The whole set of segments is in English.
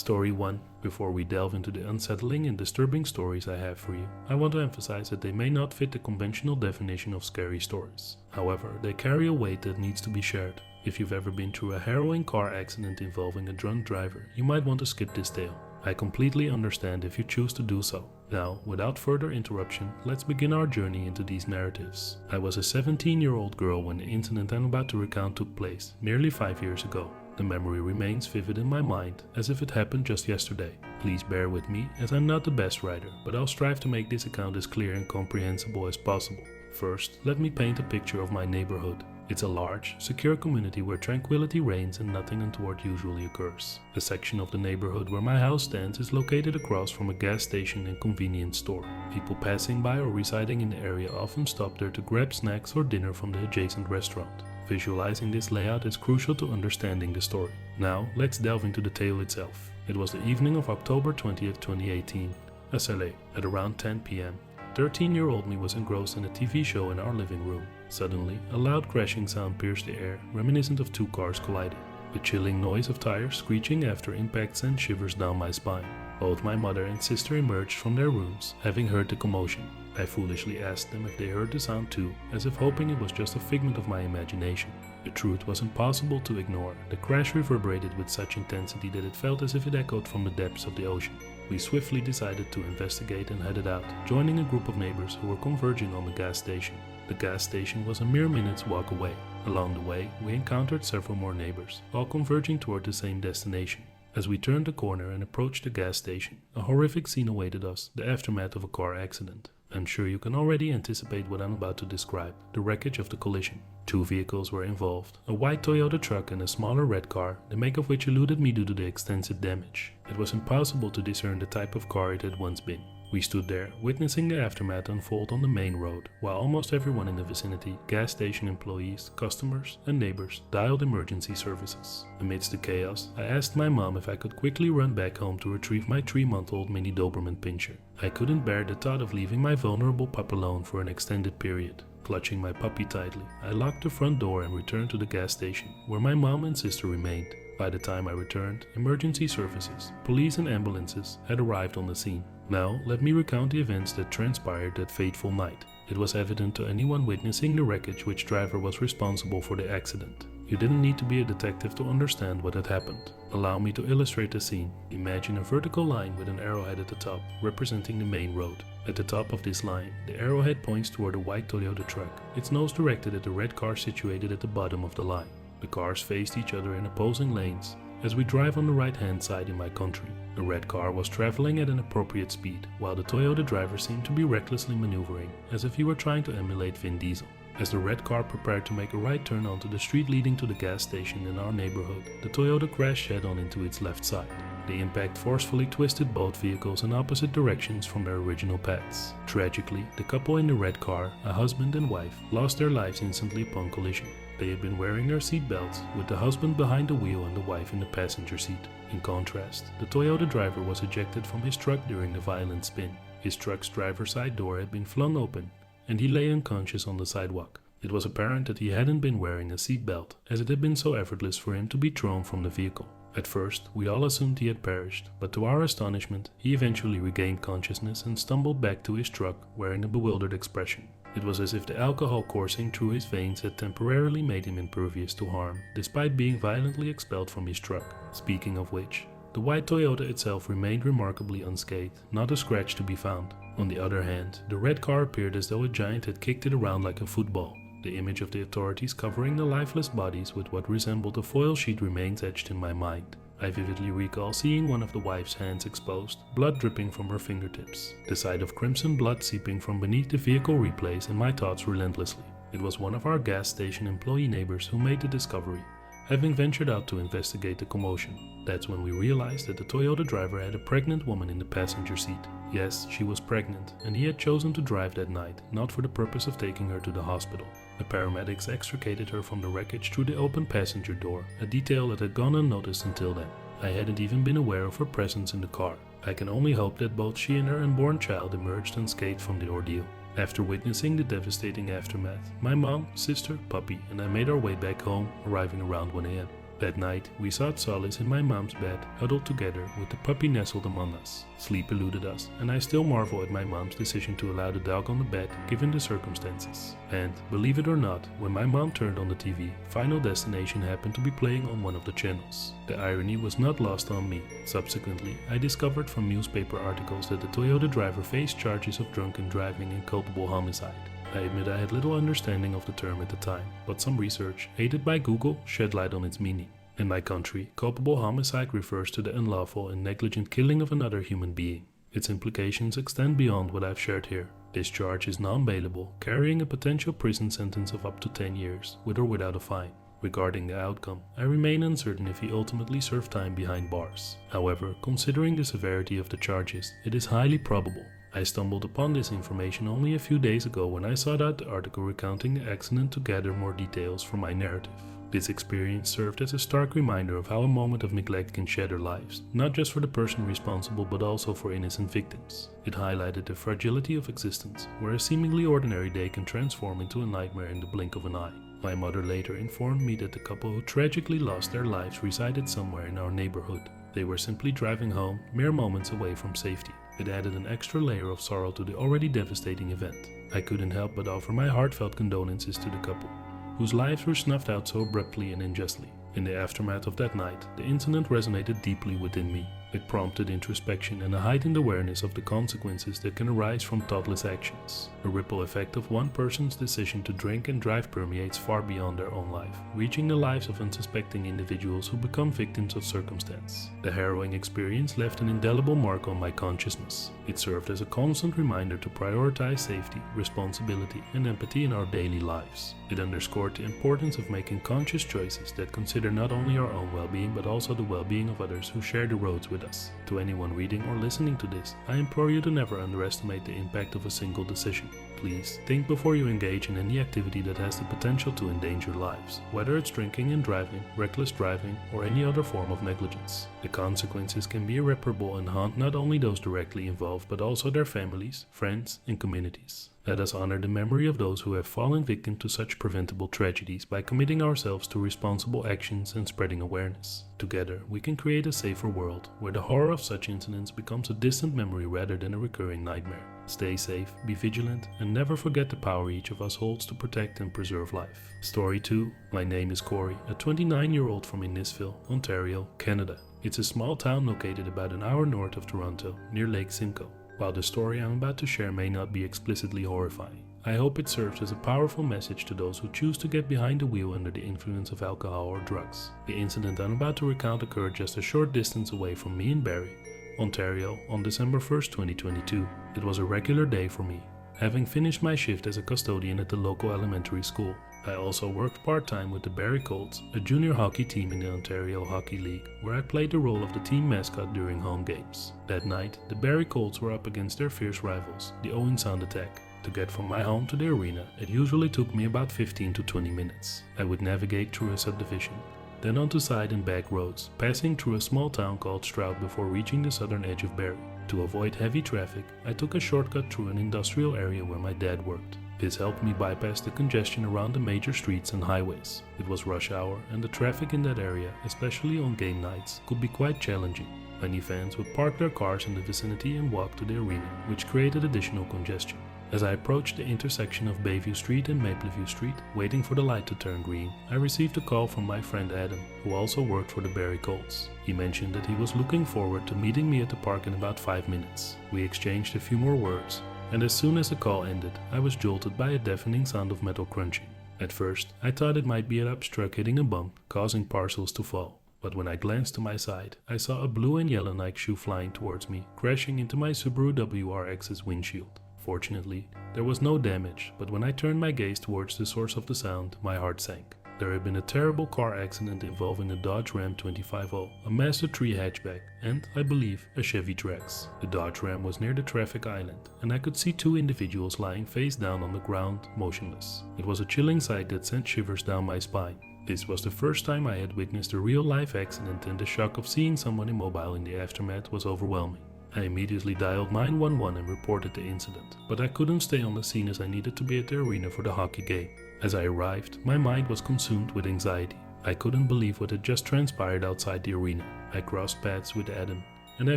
Story 1. Before we delve into the unsettling and disturbing stories I have for you, I want to emphasize that they may not fit the conventional definition of scary stories. However, they carry a weight that needs to be shared. If you've ever been through a harrowing car accident involving a drunk driver, you might want to skip this tale. I completely understand if you choose to do so. Now, without further interruption, let's begin our journey into these narratives. I was a 17-year-old girl when the incident I'm about to recount took place, nearly 5 years ago. The memory remains vivid in my mind, as if it happened just yesterday. Please bear with me, as I'm not the best writer, but I'll strive to make this account as clear and comprehensible as possible. First, let me paint a picture of my neighborhood. It's a large, secure community where tranquility reigns and nothing untoward usually occurs. The section of the neighborhood where my house stands is located across from a gas station and convenience store. People passing by or residing in the area often stop there to grab snacks or dinner from the adjacent restaurant. Visualizing this layout is crucial to understanding the story. Now, let's delve into the tale itself. It was the evening of October 20th, 2018, SLA, at around 10 p.m. 13-year-old me was engrossed in a TV show in our living room. Suddenly, a loud crashing sound pierced the air, reminiscent of two cars colliding. The chilling noise of tires screeching after impact sent shivers down my spine. Both my mother and sister emerged from their rooms, having heard the commotion. I foolishly asked them if they heard the sound too, as if hoping it was just a figment of my imagination. The truth was impossible to ignore. The crash reverberated with such intensity that it felt as if it echoed from the depths of the ocean. We swiftly decided to investigate and headed out, joining a group of neighbors who were converging on the gas station. The gas station was a mere minute's walk away. Along the way, we encountered several more neighbors, all converging toward the same destination. As we turned the corner and approached the gas station, a horrific scene awaited us, the aftermath of a car accident. I'm sure you can already anticipate what I'm about to describe, the wreckage of the collision. Two vehicles were involved, a white Toyota truck and a smaller red car, the make of which eluded me due to the extensive damage. It was impossible to discern the type of car it had once been. We stood there, witnessing the aftermath unfold on the main road, while almost everyone in the vicinity, gas station employees, customers, and neighbors, dialed emergency services. Amidst the chaos, I asked my mom if I could quickly run back home to retrieve my 3-month-old mini Doberman Pinscher. I couldn't bear the thought of leaving my vulnerable pup alone for an extended period. Clutching my puppy tightly, I locked the front door and returned to the gas station, where my mom and sister remained. By the time I returned, emergency services, police and ambulances had arrived on the scene. Now, let me recount the events that transpired that fateful night. It was evident to anyone witnessing the wreckage which driver was responsible for the accident. You didn't need to be a detective to understand what had happened. Allow me to illustrate the scene. Imagine a vertical line with an arrowhead at the top, representing the main road. At the top of this line, the arrowhead points toward a white Toyota truck, its nose directed at the red car situated at the bottom of the line. The cars faced each other in opposing lanes. As we drive on the right-hand side in my country, the red car was traveling at an appropriate speed, while the Toyota driver seemed to be recklessly maneuvering, as if he were trying to emulate Vin Diesel. As the red car prepared to make a right turn onto the street leading to the gas station in our neighborhood, the Toyota crashed head-on into its left side. The impact forcefully twisted both vehicles in opposite directions from their original paths. Tragically, the couple in the red car, a husband and wife, lost their lives instantly upon collision. They had been wearing their seat belts, with the husband behind the wheel and the wife in the passenger seat. In contrast, the Toyota driver was ejected from his truck during the violent spin. His truck's driver's side door had been flung open, and he lay unconscious on the sidewalk. It was apparent that he hadn't been wearing a seat belt, as it had been so effortless for him to be thrown from the vehicle. At first, we all assumed he had perished, but to our astonishment, he eventually regained consciousness and stumbled back to his truck wearing a bewildered expression. It was as if the alcohol coursing through his veins had temporarily made him impervious to harm, despite being violently expelled from his truck. Speaking of which, the white Toyota itself remained remarkably unscathed, not a scratch to be found. On the other hand, the red car appeared as though a giant had kicked it around like a football. The image of the authorities covering the lifeless bodies with what resembled a foil sheet remains etched in my mind. I vividly recall seeing one of the wife's hands exposed, blood dripping from her fingertips. The sight of crimson blood seeping from beneath the vehicle replays in my thoughts relentlessly. It was one of our gas station employee neighbors who made the discovery, having ventured out to investigate the commotion. That's when we realized that the Toyota driver had a pregnant woman in the passenger seat. Yes, she was pregnant, and he had chosen to drive that night, not for the purpose of taking her to the hospital. The paramedics extricated her from the wreckage through the open passenger door, a detail that had gone unnoticed until then. I hadn't even been aware of her presence in the car. I can only hope that both she and her unborn child emerged unscathed from the ordeal. After witnessing the devastating aftermath, my mom, sister, puppy, and I made our way back home, arriving around 1 a.m. That night, we sought solace in my mom's bed, huddled together with the puppy nestled among us. Sleep eluded us, and I still marvel at my mom's decision to allow the dog on the bed given the circumstances. And, believe it or not, when my mom turned on the TV, Final Destination happened to be playing on one of the channels. The irony was not lost on me. Subsequently, I discovered from newspaper articles that the Toyota driver faced charges of drunken driving and culpable homicide. I admit I had little understanding of the term at the time, but some research, aided by Google, shed light on its meaning. In my country, culpable homicide refers to the unlawful and negligent killing of another human being. Its implications extend beyond what I've shared here. This charge is non-bailable, carrying a potential prison sentence of up to 10 years, with or without a fine. Regarding the outcome, I remain uncertain if he ultimately served time behind bars. However, considering the severity of the charges, it is highly probable. I stumbled upon this information only a few days ago when I sought out the article recounting the accident to gather more details for my narrative. This experience served as a stark reminder of how a moment of neglect can shatter lives, not just for the person responsible but also for innocent victims. It highlighted the fragility of existence, where a seemingly ordinary day can transform into a nightmare in the blink of an eye. My mother later informed me that the couple who tragically lost their lives resided somewhere in our neighborhood. They were simply driving home, mere moments away from safety. It added an extra layer of sorrow to the already devastating event. I couldn't help but offer my heartfelt condolences to the couple, whose lives were snuffed out so abruptly and unjustly. In the aftermath of that night, the incident resonated deeply within me. It prompted introspection and a heightened awareness of the consequences that can arise from thoughtless actions. The ripple effect of one person's decision to drink and drive permeates far beyond their own life, reaching the lives of unsuspecting individuals who become victims of circumstance. The harrowing experience left an indelible mark on my consciousness. It served as a constant reminder to prioritize safety, responsibility, and empathy in our daily lives. It underscored the importance of making conscious choices that consider not only our own well-being but also the well-being of others who share the roads with us. To anyone reading or listening to this, I implore you to never underestimate the impact of a single decision. Please think before you engage in any activity that has the potential to endanger lives, whether it's drinking and driving, reckless driving, or any other form of negligence. The consequences can be irreparable and haunt not only those directly involved but also their families, friends, and communities. Let us honor the memory of those who have fallen victim to such preventable tragedies by committing ourselves to responsible actions and spreading awareness. Together, we can create a safer world where the horror of such incidents becomes a distant memory rather than a recurring nightmare. Stay safe, be vigilant, and never forget the power each of us holds to protect and preserve life. Story 2. My name is Corey, a 29-year-old from Innisfil, Ontario, Canada. It's a small town located about an hour north of Toronto, near Lake Simcoe. While the story I'm about to share may not be explicitly horrifying, I hope it serves as a powerful message to those who choose to get behind the wheel under the influence of alcohol or drugs. The incident I'm about to recount occurred just a short distance away from me in Barrie, Ontario, on December 1st, 2022. It was a regular day for me, having finished my shift as a custodian at the local elementary school. I also worked part-time with the Barrie Colts, a junior hockey team in the Ontario Hockey League, where I played the role of the team mascot during home games. That night, the Barrie Colts were up against their fierce rivals, the Owen Sound Attack. To get from my home to the arena, it usually took me about 15 to 20 minutes. I would navigate through a subdivision, then onto side and back roads, passing through a small town called Stroud before reaching the southern edge of Barrie. To avoid heavy traffic, I took a shortcut through an industrial area where my dad worked. This helped me bypass the congestion around the major streets and highways. It was rush hour, and the traffic in that area, especially on game nights, could be quite challenging. Many fans would park their cars in the vicinity and walk to the arena, which created additional congestion. As I approached the intersection of Bayview Street and Mapleview Street, waiting for the light to turn green, I received a call from my friend Adam, who also worked for the Barrie Colts. He mentioned that he was looking forward to meeting me at the park in about 5 minutes. We exchanged a few more words, and as soon as the call ended, I was jolted by a deafening sound of metal crunching. At first, I thought it might be a Up truck hitting a bump, causing parcels to fall. But when I glanced to my side, I saw a blue and yellow Nike shoe flying towards me, crashing into my Subaru WRX's windshield. Fortunately, there was no damage, but when I turned my gaze towards the source of the sound, my heart sank. There had been a terrible car accident involving a Dodge Ram 250, a Mazda 3 hatchback, and, I believe, a Chevy Trax. The Dodge Ram was near the traffic island, and I could see 2 individuals lying face down on the ground, motionless. It was a chilling sight that sent shivers down my spine. This was the first time I had witnessed a real-life accident, and the shock of seeing someone immobile in the aftermath was overwhelming. I immediately dialed 911 and reported the incident, but I couldn't stay on the scene as I needed to be at the arena for the hockey game. As I arrived, my mind was consumed with anxiety. I couldn't believe what had just transpired outside the arena. I crossed paths with Adam, and I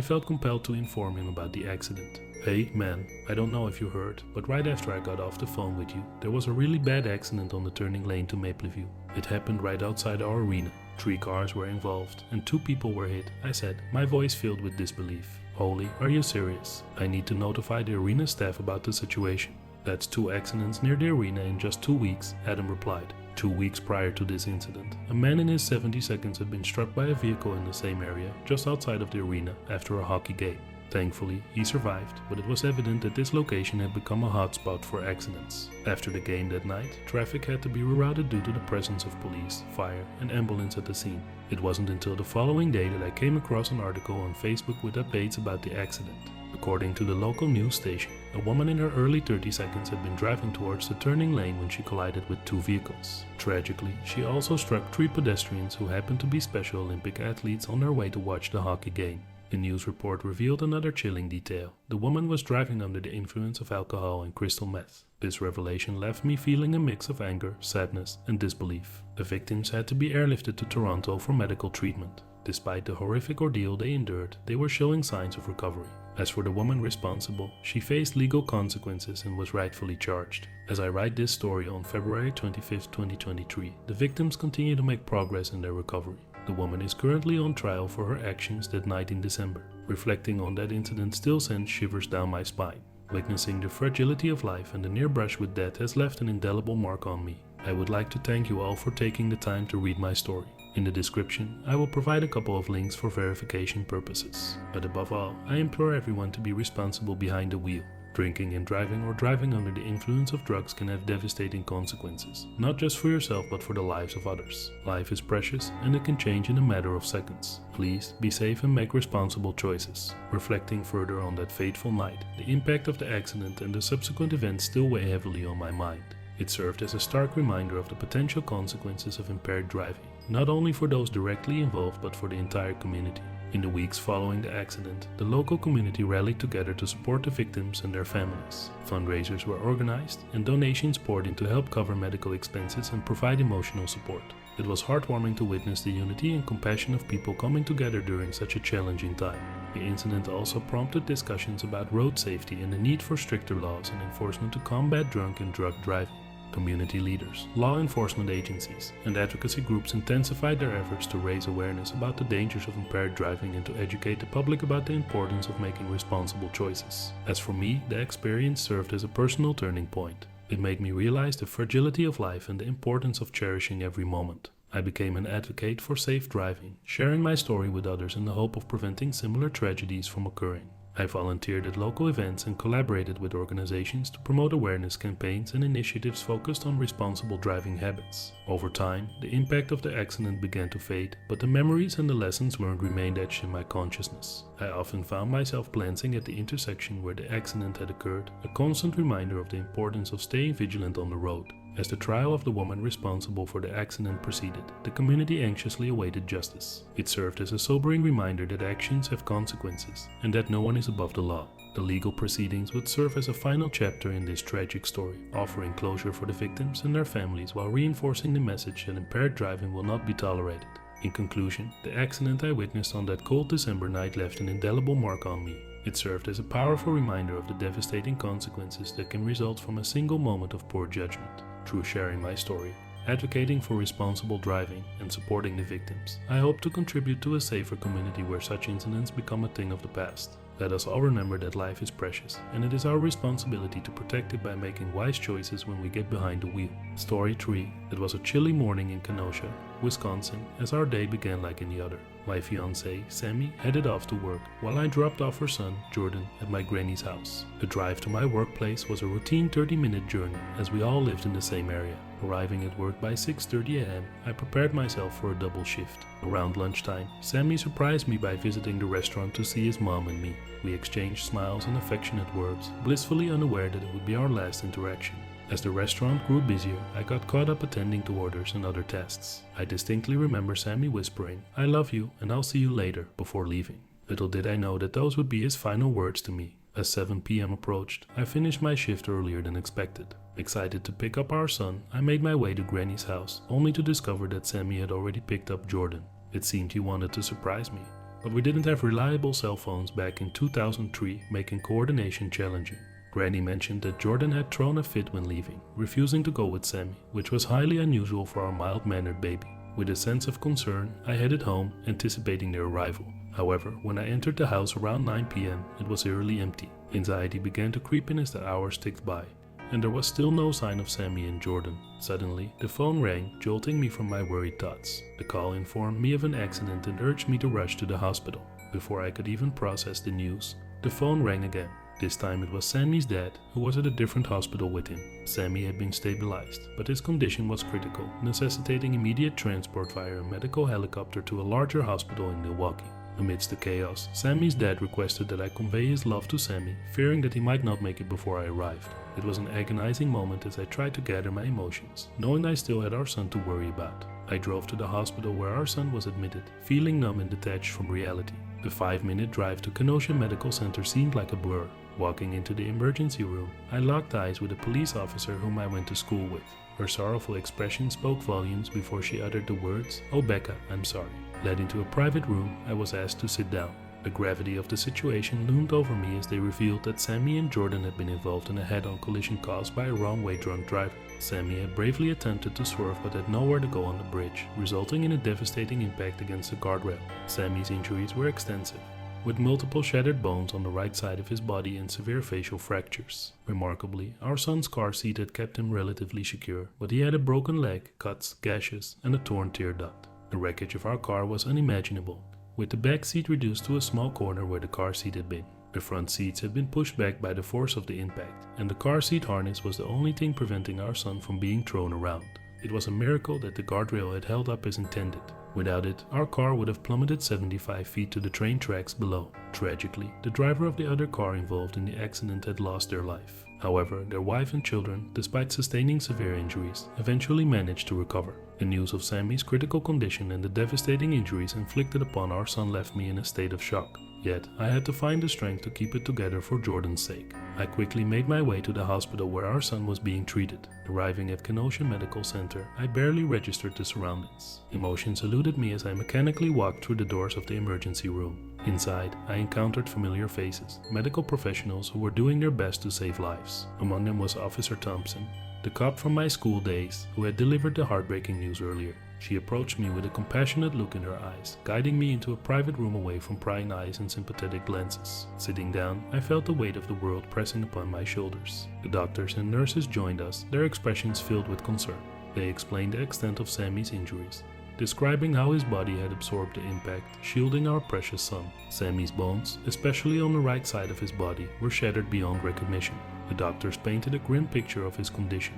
felt compelled to inform him about the accident. Hey man, I don't know if you heard, but right after I got off the phone with you, there was a really bad accident on the turning lane to Mapleview. It happened right outside our arena. 3 cars were involved and 2 people were hit, I said, my voice filled with disbelief. Holy, are you serious? I need to notify the arena staff about the situation. That's 2 accidents near the arena in just 2 weeks, Adam replied. 2 weeks prior to this incident, a man in his 70s had been struck by a vehicle in the same area, just outside of the arena, after a hockey game. Thankfully, he survived, but it was evident that this location had become a hotspot for accidents. After the game that night, traffic had to be rerouted due to the presence of police, fire, and ambulance at the scene. It wasn't until the following day that I came across an article on Facebook with updates about the accident. According to the local news station, a woman in her early 30s had been driving towards the turning lane when she collided with 2 vehicles. Tragically, she also struck 3 pedestrians who happened to be Special Olympic athletes on their way to watch the hockey game. The news report revealed another chilling detail. The woman was driving under the influence of alcohol and crystal meth. This revelation left me feeling a mix of anger, sadness, and disbelief. The victims had to be airlifted to Toronto for medical treatment. Despite the horrific ordeal they endured, they were showing signs of recovery. As for the woman responsible, she faced legal consequences and was rightfully charged. As I write this story on February 25, 2023, the victims continue to make progress in their recovery. The woman is currently on trial for her actions that night in December. Reflecting on that incident still sends shivers down my spine. Witnessing the fragility of life and the near brush with death has left an indelible mark on me. I would like to thank you all for taking the time to read my story. In the description, I will provide a couple of links for verification purposes. But above all, I implore everyone to be responsible behind the wheel. Drinking and driving or driving under the influence of drugs can have devastating consequences, not just for yourself but for the lives of others. Life is precious and it can change in a matter of seconds. Please be safe and make responsible choices. Reflecting further on that fateful night, the impact of the accident and the subsequent events still weigh heavily on my mind. It served as a stark reminder of the potential consequences of impaired driving, not only for those directly involved but for the entire community. In the weeks following the accident, the local community rallied together to support the victims and their families. Fundraisers were organized and donations poured in to help cover medical expenses and provide emotional support. It was heartwarming to witness the unity and compassion of people coming together during such a challenging time. The incident also prompted discussions about road safety and the need for stricter laws and enforcement to combat drunk and drug driving. Community leaders, law enforcement agencies, and advocacy groups intensified their efforts to raise awareness about the dangers of impaired driving and to educate the public about the importance of making responsible choices. As for me, the experience served as a personal turning point. It made me realize the fragility of life and the importance of cherishing every moment. I became an advocate for safe driving, sharing my story with others in the hope of preventing similar tragedies from occurring. I volunteered at local events and collaborated with organizations to promote awareness campaigns and initiatives focused on responsible driving habits. Over time, the impact of the accident began to fade, but the memories and the lessons learned remained etched in my consciousness. I often found myself glancing at the intersection where the accident had occurred, a constant reminder of the importance of staying vigilant on the road. As the trial of the woman responsible for the accident proceeded, the community anxiously awaited justice. It served as a sobering reminder that actions have consequences and that no one is above the law. The legal proceedings would serve as a final chapter in this tragic story, offering closure for the victims and their families while reinforcing the message that impaired driving will not be tolerated. In conclusion, the accident I witnessed on that cold December night left an indelible mark on me. It served as a powerful reminder of the devastating consequences that can result from a single moment of poor judgment. Through sharing my story, advocating for responsible driving, and supporting the victims, I hope to contribute to a safer community where such incidents become a thing of the past. Let us all remember that life is precious, and it is our responsibility to protect it by making wise choices when we get behind the wheel. Story 3. It was a chilly morning in Kenosha, Wisconsin, as our day began like any other. My fiancée, Sammy, headed off to work, while I dropped off her son, Jordan, at my granny's house. The drive to my workplace was a routine 30-minute journey, as we all lived in the same area. Arriving at work by 6:30 a.m., I prepared myself for a double shift. Around lunchtime, Sammy surprised me by visiting the restaurant to see his mom and me. We exchanged smiles and affectionate words, blissfully unaware that it would be our last interaction. As the restaurant grew busier, I got caught up attending to orders and other tasks. I distinctly remember Sammy whispering, "I love you and I'll see you later," before leaving. Little did I know that those would be his final words to me. As 7 p.m. approached, I finished my shift earlier than expected. Excited to pick up our son, I made my way to Granny's house, only to discover that Sammy had already picked up Jordan. It seemed he wanted to surprise me, but we didn't have reliable cell phones back in 2003, making coordination challenging. Granny mentioned that Jordan had thrown a fit when leaving, refusing to go with Sammy, which was highly unusual for our mild-mannered baby. With a sense of concern, I headed home, anticipating their arrival. However, when I entered the house around 9 p.m, it was eerily empty. Anxiety began to creep in as the hours ticked by, and there was still no sign of Sammy and Jordan. Suddenly, the phone rang, jolting me from my worried thoughts. The call informed me of an accident and urged me to rush to the hospital. Before I could even process the news, the phone rang again. This time it was Sammy's dad, who was at a different hospital with him. Sammy had been stabilized, but his condition was critical, necessitating immediate transport via a medical helicopter to a larger hospital in Milwaukee. Amidst the chaos, Sammy's dad requested that I convey his love to Sammy, fearing that he might not make it before I arrived. It was an agonizing moment as I tried to gather my emotions, knowing I still had our son to worry about. I drove to the hospital where our son was admitted, feeling numb and detached from reality. The 5-minute drive to Kenosha Medical Center seemed like a blur. Walking into the emergency room, I locked eyes with a police officer whom I went to school with. Her sorrowful expression spoke volumes before she uttered the words, "Oh Becca, I'm sorry." Led into a private room, I was asked to sit down. The gravity of the situation loomed over me as they revealed that Sammy and Jordan had been involved in a head-on collision caused by a wrong-way drunk driver. Sammy had bravely attempted to swerve but had nowhere to go on the bridge, resulting in a devastating impact against the guardrail. Sammy's injuries were extensive, with multiple shattered bones on the right side of his body and severe facial fractures. Remarkably, our son's car seat had kept him relatively secure, but he had a broken leg, cuts, gashes, and a torn tear duct. The wreckage of our car was unimaginable, with the back seat reduced to a small corner where the car seat had been. The front seats had been pushed back by the force of the impact, and the car seat harness was the only thing preventing our son from being thrown around. It was a miracle that the guardrail had held up as intended. Without it, our car would have plummeted 75 feet to the train tracks below. Tragically, the driver of the other car involved in the accident had lost their life. However, their wife and children, despite sustaining severe injuries, eventually managed to recover. The news of Sammy's critical condition and the devastating injuries inflicted upon our son left me in a state of shock. Yet, I had to find the strength to keep it together for Jordan's sake. I quickly made my way to the hospital where our son was being treated. Arriving at Kenosha Medical Center, I barely registered the surroundings. Emotions eluded me as I mechanically walked through the doors of the emergency room. Inside, I encountered familiar faces, medical professionals who were doing their best to save lives. Among them was Officer Thompson, the cop from my school days who had delivered the heartbreaking news earlier. She approached me with a compassionate look in her eyes, guiding me into a private room away from prying eyes and sympathetic glances. Sitting down, I felt the weight of the world pressing upon my shoulders. The doctors and nurses joined us, their expressions filled with concern. They explained the extent of Sammy's injuries, describing how his body had absorbed the impact, shielding our precious son. Sammy's bones, especially on the right side of his body, were shattered beyond recognition. The doctors painted a grim picture of his condition,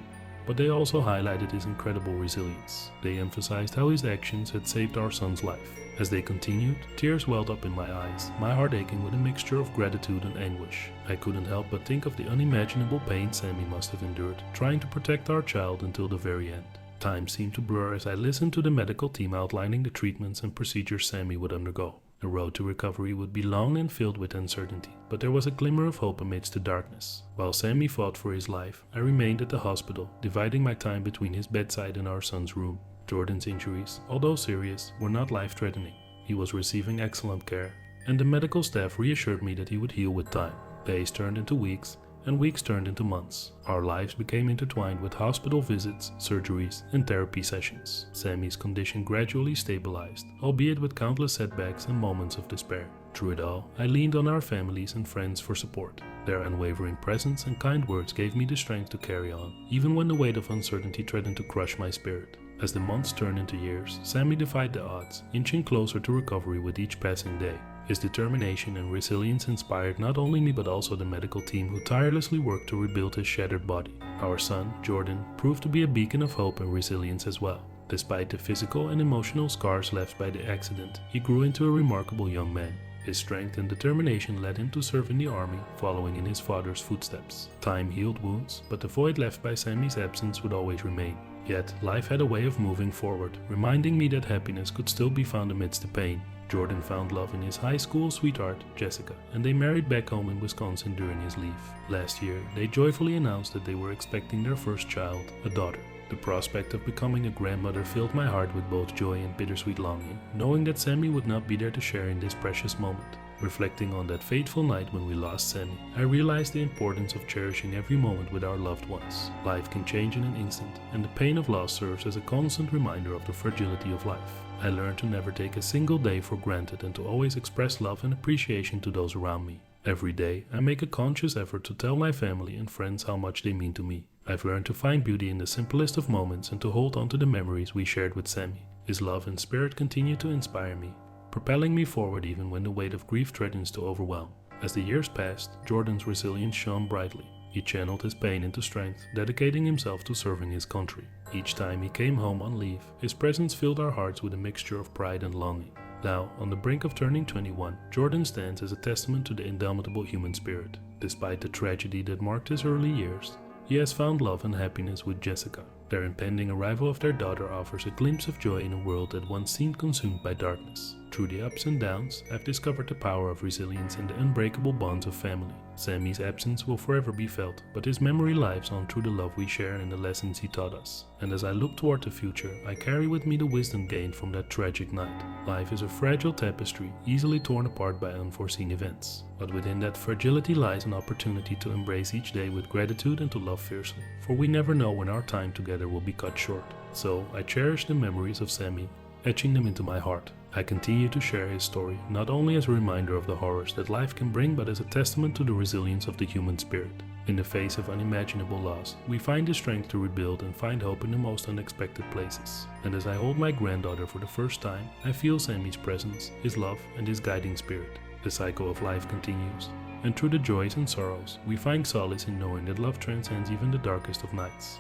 but they also highlighted his incredible resilience. They emphasized how his actions had saved our son's life. As they continued, tears welled up in my eyes, my heart aching with a mixture of gratitude and anguish. I couldn't help but think of the unimaginable pain Sammy must have endured, trying to protect our child until the very end. Time seemed to blur as I listened to the medical team outlining the treatments and procedures Sammy would undergo. The road to recovery would be long and filled with uncertainty, but there was a glimmer of hope amidst the darkness. While Sammy fought for his life, I remained at the hospital, dividing my time between his bedside and our son's room. Jordan's injuries, although serious, were not life-threatening. He was receiving excellent care, and the medical staff reassured me that he would heal with time. Days turned into weeks, and weeks turned into months. Our lives became intertwined with hospital visits, surgeries, and therapy sessions. Sammy's condition gradually stabilized, albeit with countless setbacks and moments of despair. Through it all, I leaned on our families and friends for support. Their unwavering presence and kind words gave me the strength to carry on, even when the weight of uncertainty threatened to crush my spirit. As the months turned into years, Sammy defied the odds, inching closer to recovery with each passing day. His determination and resilience inspired not only me but also the medical team who tirelessly worked to rebuild his shattered body. Our son, Jordan, proved to be a beacon of hope and resilience as well. Despite the physical and emotional scars left by the accident, he grew into a remarkable young man. His strength and determination led him to serve in the army, following in his father's footsteps. Time healed wounds, but the void left by Sammy's absence would always remain. Yet, life had a way of moving forward, reminding me that happiness could still be found amidst the pain. Jordan found love in his high school sweetheart, Jessica, and they married back home in Wisconsin during his leave. Last year, they joyfully announced that they were expecting their first child, a daughter. The prospect of becoming a grandmother filled my heart with both joy and bittersweet longing, knowing that Sammy would not be there to share in this precious moment. Reflecting on that fateful night when we lost Sammy, I realized the importance of cherishing every moment with our loved ones. Life can change in an instant, and the pain of loss serves as a constant reminder of the fragility of life. I learned to never take a single day for granted and to always express love and appreciation to those around me. Every day, I make a conscious effort to tell my family and friends how much they mean to me. I've learned to find beauty in the simplest of moments and to hold on to the memories we shared with Sammy. His love and spirit continue to inspire me, propelling me forward even when the weight of grief threatens to overwhelm. As the years passed, Jordan's resilience shone brightly. He channeled his pain into strength, dedicating himself to serving his country. Each time he came home on leave, his presence filled our hearts with a mixture of pride and longing. Now, on the brink of turning 21, Jordan stands as a testament to the indomitable human spirit. Despite the tragedy that marked his early years, he has found love and happiness with Jessica. Their impending arrival of their daughter offers a glimpse of joy in a world that once seemed consumed by darkness. Through the ups and downs, I've discovered the power of resilience and the unbreakable bonds of family. Sammy's absence will forever be felt, but his memory lives on through the love we share and the lessons he taught us. And as I look toward the future, I carry with me the wisdom gained from that tragic night. Life is a fragile tapestry, easily torn apart by unforeseen events. But within that fragility lies an opportunity to embrace each day with gratitude and to love fiercely. For we never know when our time together will be cut short. So I cherish the memories of Sammy, etching them into my heart. I continue to share his story, not only as a reminder of the horrors that life can bring, but as a testament to the resilience of the human spirit. In the face of unimaginable loss, we find the strength to rebuild and find hope in the most unexpected places. And as I hold my granddaughter for the first time, I feel Sammy's presence, his love, and his guiding spirit. The cycle of life continues, and through the joys and sorrows, we find solace in knowing that love transcends even the darkest of nights.